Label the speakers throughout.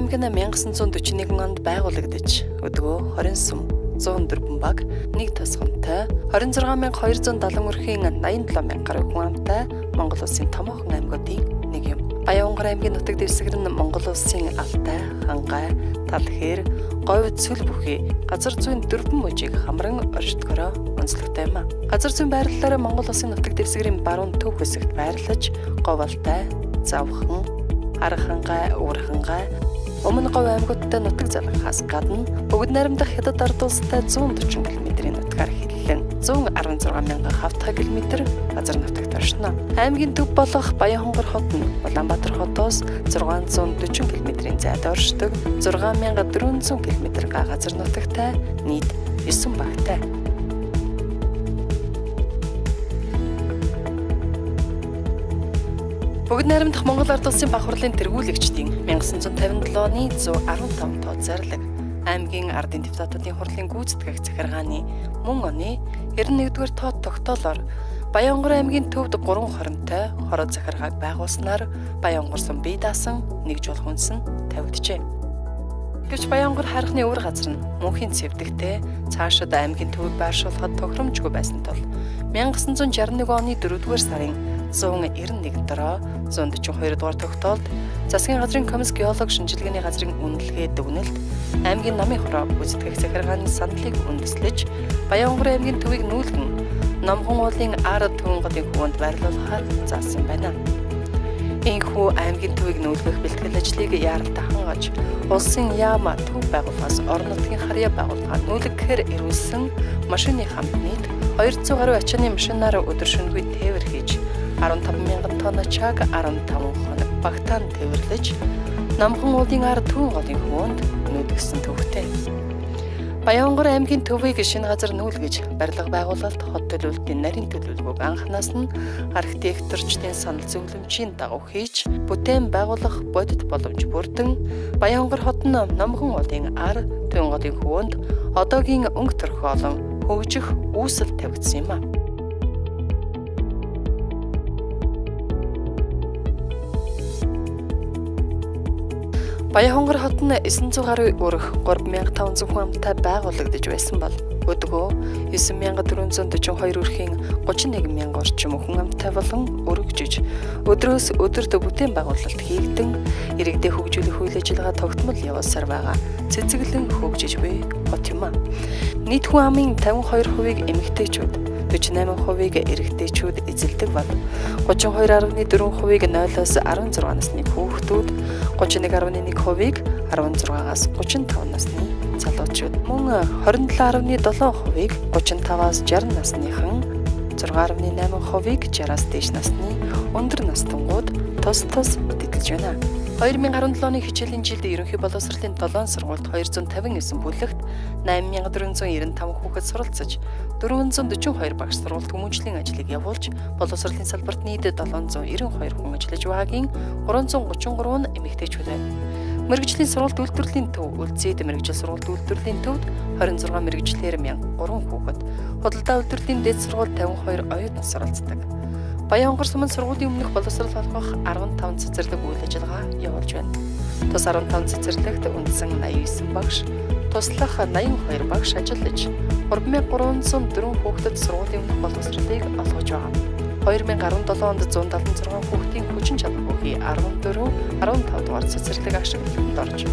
Speaker 1: аймаг нь 1941 онд байгуулагдаж өдгөө 20 сум 104 баг, 1 тосгонтой 26270 өрхийн 87,000 гаруй хүн амтай Монгол улсын томоохон аймагуудын нэг юм. Баянгар аймгийн нутаг дэвсгэр нь Монгол улсын Алтай, Хангай, Талхэр, Говьд Сүл бүхий газар зүйн 4 мужийг хамран оршдгороо онцлогтой юм. Газар зүйн байрлалаараа Монгол улсын нутаг дэвсгэрийн баруун төв хэсэгт байрлаж, Говьалтай, Завхан, Архангай, Уурхангай, Өмнө Говь аймагуудтай нутаг залгахаас гадна бүгд найрамдах хятад ард улстай 140 км-ийн нутгаар хиллэн 116,000 хавтгай км газар нутагт оршино. Аймгийн төв болох Баянгар хот нь Улаанбаатар хотоос 640 км-ийн зайд оршдог 6,400 км газар нутагтай нийт 9 багтай. Бүгд найрамдах Монгол ард улсын бага хурлын тэргүүлэгчдийн 1957 оны 115 тоо зарлаг аймгийн ардын депутатуудын хурлын гүйцэтгэх захиргааны мөн оны 91-р тоо тогтоолоор Баянгар аймгийн төвд 3 хоронтой хороо захиргааг байгуулснаар Баянгар сум бие даасан нэг жол хүнс нь тавигджээ. Гэвч Баянгар харихны өөр газар нь мөнхийн цэвдэгтэй цаашид аймгийн төвийг байршуулахад тохиромжгүй байсан тул 1961 оны 4-р сарын 191 дараа 142 дугаар тогтоолд засгийн газрын комисс геолог шинжилгээний газрын үнэлгээ дүгнэлт аймгийн намын хороо гүйцэтгэх захиргааны саналыг үндэслэж Баянгар аймгийн төвийг нүүлгэн Номхон уулын ард төвөнгөдийн хөвөнд байрлуулахаар заасан байна. Энэхүү аймгийн төвийг нүүлгэх бэлтгэл ажлыг яаралтай хангаж улсын яама төв байгууллагаас орон нутгийн харьяа байгууллагаар нүүлгэхээр ирүүлсэн машины хамт нийт 200 гаруй ачааны машинаар өдөр шөнөгүй тээвэр хийж 15,000 тонн чаг 15 хоног багтаан тээвэрлэж Номхон уулын ард төвөн голын хөвөнд нүүлгэсэн төвхтэй. Баянгар аймгийн төвийг шинэ газар нүүлгэж барилга байгуулалт хот төлөвлөлтийн нарийн төлөвлөгөөг анханаас нь архитекторчдын санал зөвлөмжийн дагуу хийж бүтээн байгуулах бодит боломж бүрдэн Баянгар хот нь Номхон уулын ар төвөн голын хөвөнд одоогийн өнгө төрхөөлөн хөгжих үүсэл тавигдсан юм а. Баянгар хот нь 900 гаруй өрх 3,500 хүн амтай байгуулагдаж байсан бол өдгөө 9,442 өрхийн 31,000 орчим хүн амтай болон өргөжж өдрөөс өдөрт бүтээн байгуулалт хийгдэн иргэдэд хөгжүүлэх үйл ажиллагаа тогтмол явуулсаар байгаа цэцэглэн хөгжиж буй хот юм а. Нийт хүн амын 52%-ийг эмэгтэйчүүд 48%-ийг эрэгтэйчүүд эзэлдэг бол 32.4%-ийг 0-аас 16 насны хүүхдүүд 31.1%-ийг 16-аас 35 насны залуучууд мөн 27.7%-ийг 35-аас 60 насныхан 6.8%-ийг 60-аас дээш насны өндөр настангууд тус бүтээлж байна. 2017 оны хичээлийн жилд ерөнхий боловсролын 7 сургуульд 259 бүлэгт 8,495 хүүхэд суралцаж 442 багш сургуульд хүмүүжлийн ажлыг явуулж боловсролын салбарт нийт 792 хүн ажиллаж байгаагийн 333 нь эмэгтэйчүүд байна. Мэргэжлийн сургуульд үйлдвэрлэлийн төв, үлзийд мэргэжил сургуульд үйлдвэрлэлийн төвд 26 мэргэжлэр 1,003 хүүхэд, худалдаа үйлдвэрлэлийн дэд сургуульд 52 оюутан суралцдаг. Баянгар сумын сургуулийн өмнөх боловсрол олгох 15 цэцэрлэг үйл ажиллагаа явуулж байна. Тус 15 цэцэрлэгт үндсэн 89 багш, туслах 82 багш ажиллаж 3,304 хүүхдэд сургуулийн өмнөх боловсролыг олгож байгаа. 2017 онд 176 хүүхдийн хүчин чадал бүхий 14-15 дугаар цэцэрлэг ашиглалтанд орж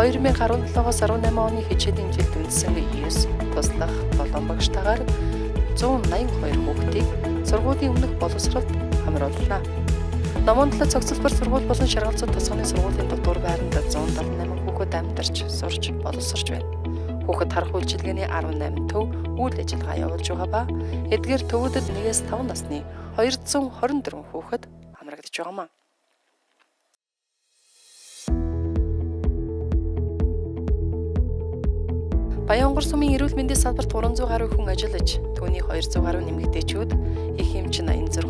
Speaker 1: 2017-оос 18 оны хичээлийн жилд үндсэн 9 туслах 7 багштайгаар 182 хүүхдийг сургуулийн өмнөх боловсролд хамрууллаа. Номон талаа цогцлбор сургууль болон шаргалзуу тасганы сургуулийн дотор байранд 178 хүүхэд амьдарч сурч боловсрч байна. Хүүхэд харах үйлчилгээний 18 төв үйл ажиллагаа явуулж байгаа ба эдгээр төвүүдэд 1-5 насны 224 хүүхэд хамрагдаж байгаамаа. Баянгар сумын эрүүл мэндийн салбарт 300 гаруй хүн ажиллаж, түүний 200 гаруй нэмэгтэйчүүд, их эмч 86,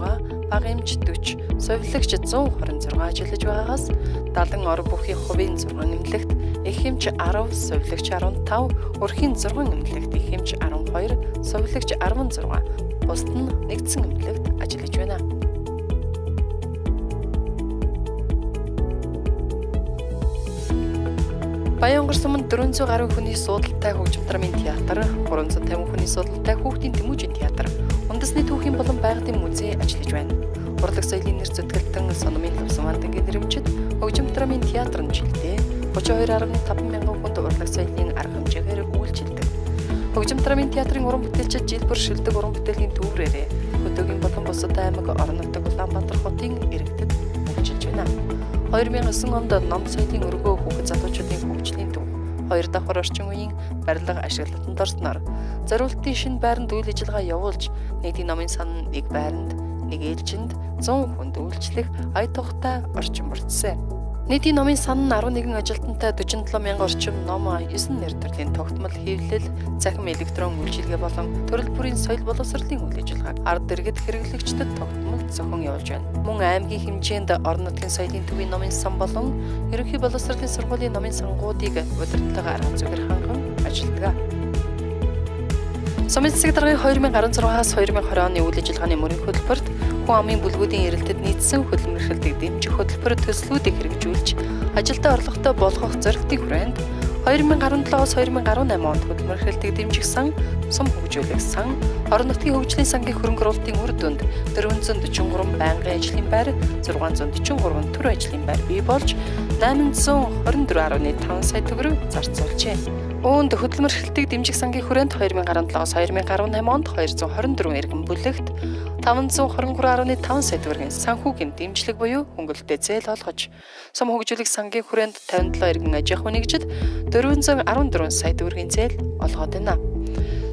Speaker 1: бага эмч 40, совилогч 126 ажиллаж байгаагаас 70 ор бүхий хувийн 6 эмнэлэгт, их эмч 10, совилогч 15, өрхийн 6 эмнэлэгт, их эмч 12, совилогч 16, бусд нь нэгдсэн эмнэлэгт ажиллаж байна. Баянгар суманд 400 гаруй хүний суудалтай хөгжим драмын театр, 350 хүний суудалтай хүүхдийн тэмүүжийн театр, үндэсний түүхийн болон байгалийн музей ажиллаж байна. Урлаг соёлын нэр зүтгэлтэн Сономын Лувсанвандангийн нэрэмжит хөгжим драмын театр нь жилдээ 32.5 мянган хүнд урлаг соёлын арга хэмжээгээр үйлчилдэг. Хөгжим драмын театрын уран бүтээлчид жил бүр шилдэг уран бүтээлийн төврээрээ Хөдөөгийн болон бусад аймаг орон нутаг Улаанбаатар хотын иргэдэд үйлчилж байна. 2009 онд ном соёлын өргөө хүүхэд залуучуудын хөгжлийн төв 2 давхар орчин үеийн барилга ашиглалтанд орсноор зориултын шинэ байранд үйл ажиллагаа явуулж нийтийн номын сан нэг байранд нэг ээлжинд 100 хүнд үйлчлэх ая тухтай орчин бүрдсэн. Нийтийн номын сан нь 11 ажилтнтай 47 мянган орчим ном 9 нэр төрлийн тогтмол хэвлэл, цахим электрон үйлчилгээ болон төрөл бүрийн соёл боловсролын үйл ажиллагааг ард иргэд хэрэглэгчдэд тогтмол зохион явуулж байна. Мөн аймгийн хэмжээнд орон нутгийн соёлын төвийн номын сан болон ерөнхий боловсролын сургуулийн номын сангуудыг удирдлагын арга зүйгээр ханган ажилладаг. Сумын засаг даргын 2016-аас 2020 оны үйл ажиллагааны мөрийн хөтөлбөрт хүн амын бүлгүүдийн эрэлтэд нийцсэн хөдөлмөрлөлтийг дэмжих хөтөлбөр төслүүдийг хэрэгжүүлж ажилдаа орлоготой болгох зорилтын хүрээнд 2017-оос 2018 онд хөдөлмөрлөлтийг дэмжих сан, сум хөгжүүлэх сан, орон нутгийн хөгжлийн сангийн хөрөнгө оруулалтын үр дүнд 443 байнгын ажлын байр, 643 төр ажлын байр бий болж 824.5 сая төгрөг зарцуулжээ. Үүнд хөдөлмөрлөлтийг дэмжих сангийн хүрээнд 2017-оос 2018 онд 224 иргэн бүлэгт 523.5 сая төгрөгийн санхүүгийн дэмжлэг буюу хөнгөлөлтөд зээл олгож, сум хөгжүүлэх сангийн хүрээнд 57 иргэн аж ахуйн нэгжид 414 сая төгрөгийн зээл олгоод байна.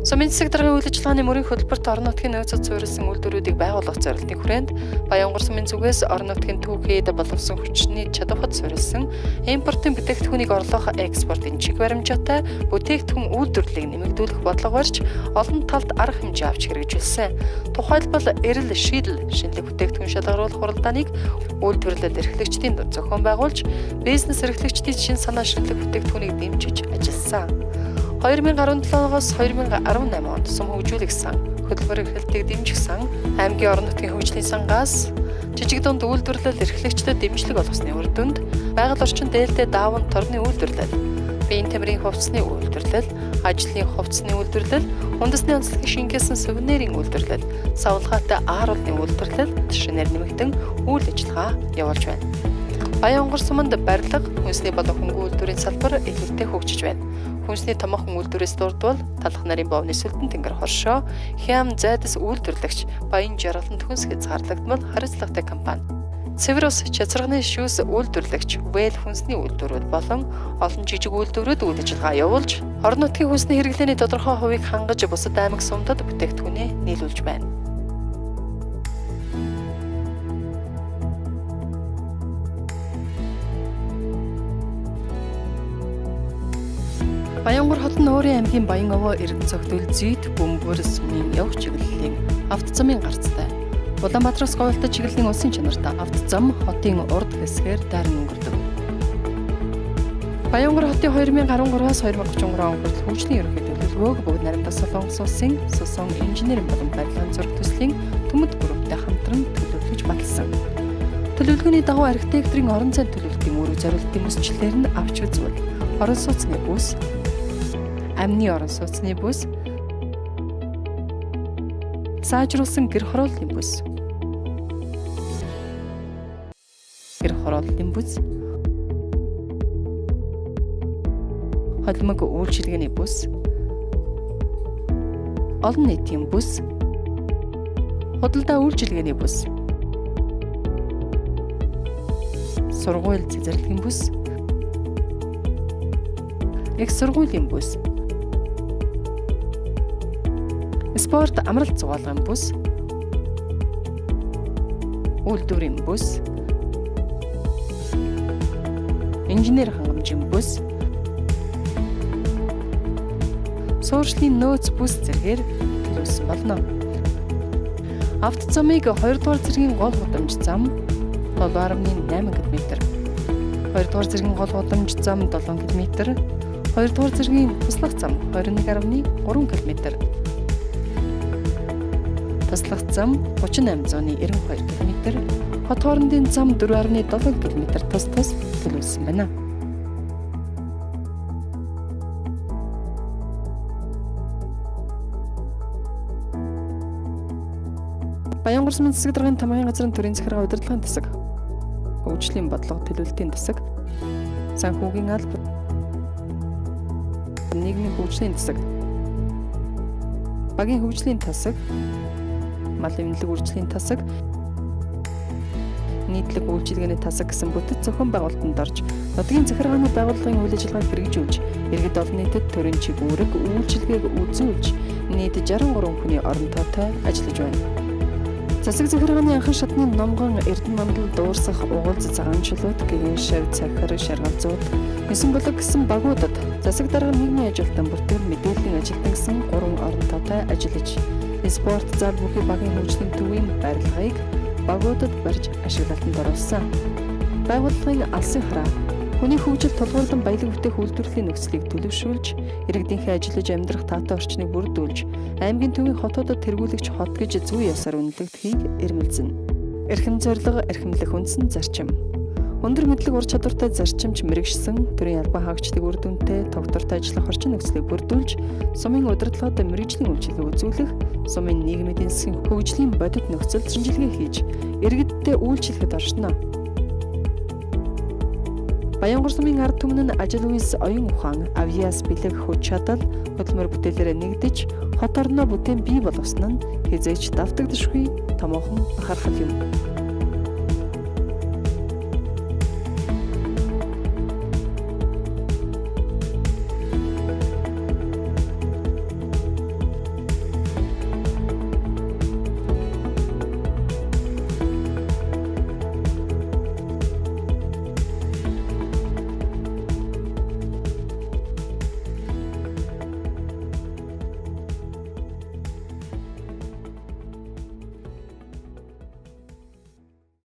Speaker 1: Сумын засаг даргын үйл ажиллагааны мөрийн хөтөлбөрт орон нутгийн нөөцөд суурилсан үйлдвэрүүдийг байгуулах зорилтын хүрээнд Баянгар сумын зүгээс орон нутгийн түүхийд боловсон хүчний чадварт суурилсан импортын бүтээгдэхүүнийг орлох экспортын чиг баримжаатай бүтээгдэхүүн үйлдвэрлэлийг нэмэгдүүлэх бодлого барьж олон талд арга хэмжээ авч хэрэгжүүлсэн. Тухайлбал эрэл шийдэл шинэлэг бүтээгдэхүүн шалгаруулах хуралдааныг үйлдвэрлэл эрхлэгчдийн дунд зохион байгуулж бизнес эрхлэгчдийн шин санаа шинэлэг бүтээгдэхүүнийг дэмжиж ажилласан. 2017-оос 2018 онд сум хөгжүүлэх сан, хөтөлбөр эрхлэлтийг дэмжих сан, аймгийн орон нутгийн хөгжлийн сангаас жижиг дунд үйлдвэрлэл эрхлэгчдэд дэмжлэг олгосны үр дүнд байгаль орчин дээлтэй даавн торны үйлдвэрлэл, биеийн тамирын хувцсны үйлдвэрлэл, ажлын хувцсны үйлдвэрлэл, үндэсний онцлогийн шингээсэн сувенирийн үйлдвэрлэл, савлгаатай ааруулны үйлдвэрлэл шинээр нэмэгдэн үйл ажиллагаа явуулж байна. Баянгар суманд барилга, хүнсний болон хөнгөн үйлдвэрийн салбар илүүтэй хөгжиж байна. Хүнсний томоохон үйлдвэрээс дурдвал талх нарын бовны Сүлдэн тэнгэр хоршоо, Хям зайдас үйлдвэрлэгч Баян жаргаланд хүнс хязгаарлагдмал хариуцлагатай компани. Цэврос чацрагны шүүс үйлдвэрлэгч Вэйл хүнсний үйлдвэрүүд болон олон жижиг үйлдвэрүүд үйл ажиллагаа явуулж, орон нутгийн хүнсний хэрэглээний тодорхой хувийг хангаж бусад аймаг сумдад бүтээгдэхүүнээ нийлүүлж байна. Баянгар хот нь өөрийн аймгийн Баян овоо эрдэнэ цогтөл зүйд бөмбөр сумын явх чиглэлийн автозамын гарцтай. Улаанбаатараас говьлтой чиглэлийн улсын чанартай автозам хотын урд хэсгээр дайран өнгөрдөг. Баянгар хотын 2013-аас 2033 он хүртэл хөгжлийн ерөнхий төлөвлөгөөг бүгд найрамдах Солонгос улсын Сусон инженерийн болон барилгын зураг төслийн төмөд групптэй хамтран төлөвлөж баталсан. Төлөвлөгөөний дагуу архитекторын орон зай төлөвлөлтийн үүрэг зориултын мөсчлөлээр нь авч үзвэл орон сууцны бүс, амны орон сууцны бүс, сайжруулсан гэр хорооллын бүс, холимог үйлчилгээний бүс, олон нийтийн бүс, худалдаа үйлчилгээний бүс, сургууль цэцэрлэгийн бүс, их сургуулийн бүс, спорт амралт зугаалгын бүс, үйлдвэрийн бүс, инженер хангамжийн бүс, суурьшлийн нөөц бүс зэргээр төлөвлөсөн болно. Автозамыг 2 дугаар зэргийн гол гудамж зам 7.8 км, 2 дугаар зэргийн гол гудамж зам 7 км, 2 дугаар зэргийн туслах зам 21.3 км, туслах зам 3892 км, хот хоорондын зам 4.7 км тус төлөвлөсөн байна. Баянгар сумын засаг даргын тамгын газрын төрийн захиргаа удирдлагын засаг, хөгжлийн бодлого төлөвлөлтийн засаг, санхүүгийн алба, нийгмийн хөгжлийн засаг, багийн хөгжлийн тасаг, мал эмнэлэг үйлчлийн тасаг, нийтлэг үйлчилгээний тасаг гэсэн бүтэц зохион байгуулалтанд орж нутгийн захиргааны байгууллагын үйл ажиллагааг хэрэгжүүлж, иргэд олон нийтэд төрийн чигүүрэг үйлчилгээг үзүүлж, нийт 63 хүний оронтойтой ажиллаж байна. Засаг захиргааны анхан шатны номгон Эрдэнэ мандал дуурсах угуулз цагаанчлууд гэгэн шав цахир шаргалзууд 9 бүлэг гэсэн багуудад засаг дарга нийгмийн ажилтан бүртгэл мэдээллийн ажилтан гэсэн 3 оронтойтой ажиллаж, спорт зал бүхий багийн хөгжлийн төвийн барилгыг багуудад барьж ашиглалтанд оруулсан. Байгууллагын алсын хараа хүний хөгжил тулгуурлан баялаг бүтээх үйлдвэрлэлийн нөхцөлийг төлөвшүүлж, иргэдийнхээ ажиллаж амьдрах таатай орчныг бүрдүүлж, аймгийн төвийн хотуудад тэргүүлэгч хот гэж зүй ёсоор үнэлэгдэхийг эрмэлзэнэ. Эрхэм зорилго, эрхэмлэх үндсэн зарчим. Өндөр мэдлэг ур чадвартай зарчимч мэрэгшсэн төрийн албан хаагчдыг үр дүнтэй тогтвортой ажиллах орчин нөхцөлийг бүрдүүлж, сумын удирдлагад мэргэжлийн үйлчилгээ үзүүлэх, сумын нийгмийн эдийн засгийн хөгжлийн бодит нөхцөлд шинжилгээ хийж, иргэдтэй үйлчлэхэд оршино. Баянгар сумын ард түмэн нь ажил үйлс оюун ухаан, авьяас бэлэг хүч чадал, хөдөлмөр бүтээлээрээ нэгдэж, хот орноо бүтээн бий болгосон нь хязгаарч давтагдшгүй томоохон бахархал юм.